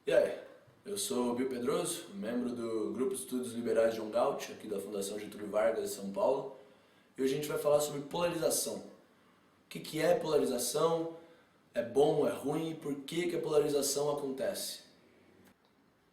E aí, eu sou o Bill Pedroso, membro do Grupo de Estudos Liberais John Galt, aqui da Fundação Getúlio Vargas de São Paulo, e hoje a gente vai falar sobre polarização. O que é polarização? É bom, é ruim? E por que a polarização acontece?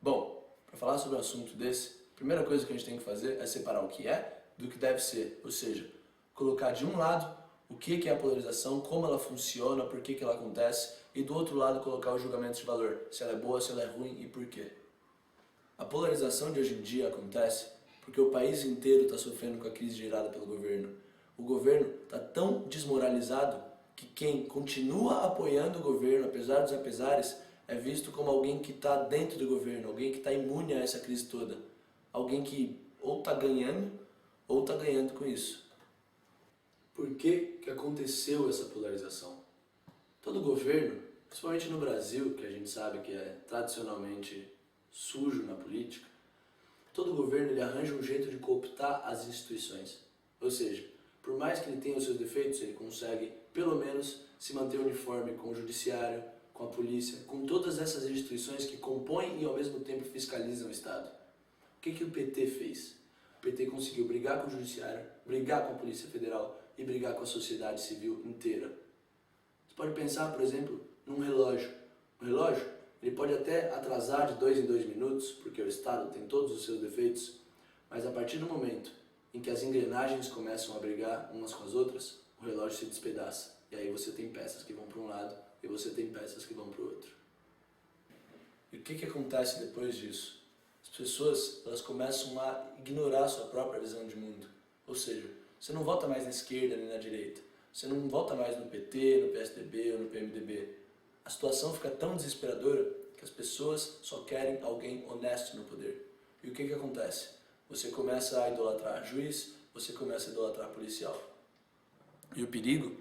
Bom, para falar sobre um assunto desse, a primeira coisa que a gente tem que fazer é separar o que é do que deve ser, ou seja, colocar de um lado o que é a polarização, como ela funciona, por que ela acontece, e do outro lado colocar os julgamentos de valor, se ela é boa, se ela é ruim e por quê. A polarização de hoje em dia acontece porque o país inteiro está sofrendo com a crise gerada pelo governo. O governo está tão desmoralizado que quem continua apoiando o governo, apesar dos apesares, é visto como alguém que está dentro do governo, alguém que está imune a essa crise toda. Alguém que ou está ganhando ou está ganhando com isso. Por que aconteceu essa polarização? Todo governo, principalmente no Brasil, que a gente sabe que é tradicionalmente sujo na política, todo governo ele arranja um jeito de cooptar as instituições. Ou seja, por mais que ele tenha os seus defeitos, ele consegue pelo menos se manter uniforme com o judiciário, com a polícia, com todas essas instituições que compõem e ao mesmo tempo fiscalizam o Estado. O que o PT fez? O PT conseguiu brigar com o judiciário, brigar com a Polícia Federal e brigar com a sociedade civil inteira. Você pode pensar, por exemplo, num relógio. O relógio ele pode até atrasar de 2 em 2 minutos, porque o Estado tem todos os seus defeitos, mas a partir do momento em que as engrenagens começam a brigar umas com as outras, o relógio se despedaça. E aí você tem peças que vão para um lado e você tem peças que vão para o outro. E o que acontece depois disso? As pessoas elas começam a ignorar a sua própria visão de mundo. Ou seja, você não vota mais na esquerda nem na direita. Você não vota mais no PT, no PSDB ou no PMDB. A situação fica tão desesperadora que as pessoas só querem alguém honesto no poder. E o que acontece? Você começa a idolatrar juiz, você começa a idolatrar policial. E o perigo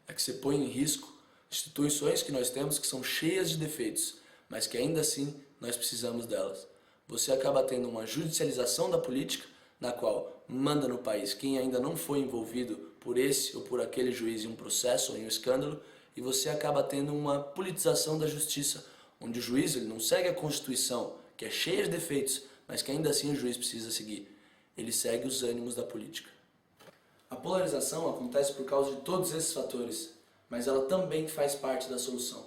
é que você põe em risco instituições que nós temos que são cheias de defeitos, mas que ainda assim nós precisamos delas. Você acaba tendo uma judicialização da política, na qual manda no país quem ainda não foi envolvido por esse ou por aquele juiz em um processo ou em um escândalo, e você acaba tendo uma politização da justiça, onde o juiz ele não segue a Constituição, que é cheia de defeitos, mas que ainda assim o juiz precisa seguir. Ele segue os ânimos da política. A polarização acontece por causa de todos esses fatores, mas ela também faz parte da solução.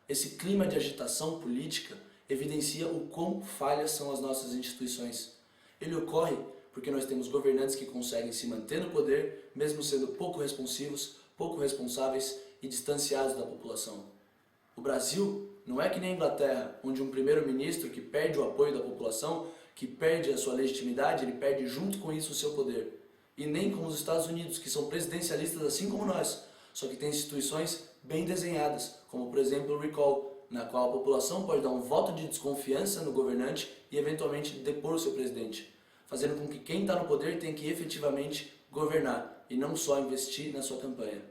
Esse clima de agitação política evidencia o quão falhas são as nossas instituições. Ele ocorre porque nós temos governantes que conseguem se manter no poder, mesmo sendo pouco responsivos, pouco responsáveis e distanciados da população. O Brasil não é que nem a Inglaterra, onde um primeiro-ministro que perde o apoio da população, que perde a sua legitimidade, ele perde junto com isso o seu poder. E nem como os Estados Unidos, que são presidencialistas assim como nós, só que tem instituições bem desenhadas, como por exemplo o recall, na qual a população pode dar um voto de desconfiança no governante e eventualmente depor o seu presidente, fazendo com que quem está no poder tenha que efetivamente governar e não só investir na sua campanha.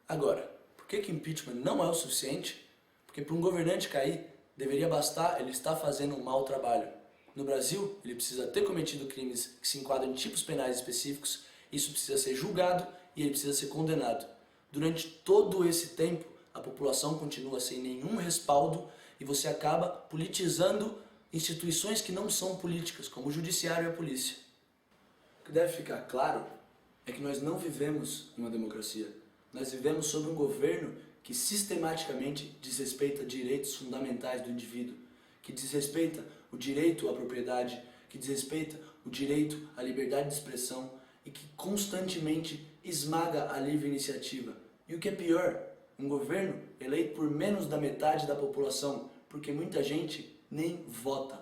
Agora, por que impeachment não é o suficiente? Porque para um governante cair, deveria bastar ele estar fazendo um mau trabalho. No Brasil, ele precisa ter cometido crimes que se enquadram em tipos penais específicos, isso precisa ser julgado e ele precisa ser condenado. Durante todo esse tempo, a população continua sem nenhum respaldo e você acaba politizando instituições que não são políticas, como o judiciário e a polícia. O que deve ficar claro é que nós não vivemos em uma democracia. Nós vivemos sob um governo que sistematicamente desrespeita direitos fundamentais do indivíduo, que desrespeita o direito à propriedade, que desrespeita o direito à liberdade de expressão e que constantemente esmaga a livre iniciativa. E o que é pior, um governo eleito por menos da metade da população, porque muita gente nem vota.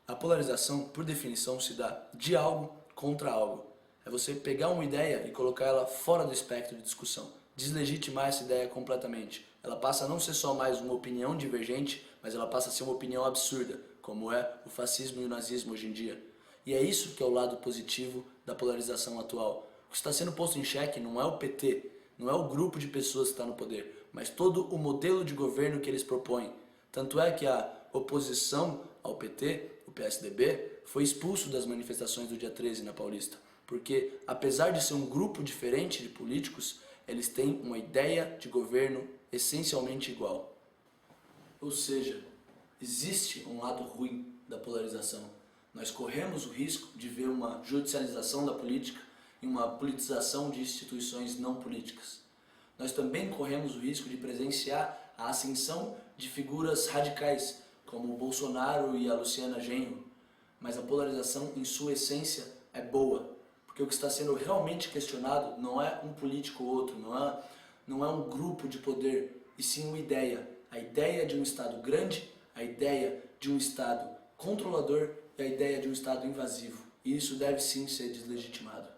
A polarização, por definição, se dá de algo contra algo. É você pegar uma ideia e colocar ela fora do espectro de discussão, deslegitimar essa ideia completamente. Ela passa a não ser só mais uma opinião divergente, mas ela passa a ser uma opinião absurda, como é o fascismo e o nazismo hoje em dia. E é isso que é o lado positivo da polarização atual. O que está sendo posto em xeque não é o PT, não é o grupo de pessoas que está no poder, mas todo o modelo de governo que eles propõem. Tanto é que a oposição ao PT, o PSDB, foi expulso das manifestações do dia 13 na Paulista. Porque, apesar de ser um grupo diferente de políticos, eles têm uma ideia de governo essencialmente igual. Ou seja, existe um lado ruim da polarização. Nós corremos o risco de ver uma judicialização da política e uma politização de instituições não políticas. Nós também corremos o risco de presenciar a ascensão de figuras radicais, como o Bolsonaro e a Luciana Genro. Mas a polarização, em sua essência, é boa, porque o que está sendo realmente questionado não é um político ou outro, não é um grupo de poder, e sim uma ideia. A ideia de um Estado grande, a ideia de um Estado controlador e a ideia de um Estado invasivo. E isso deve sim ser deslegitimado.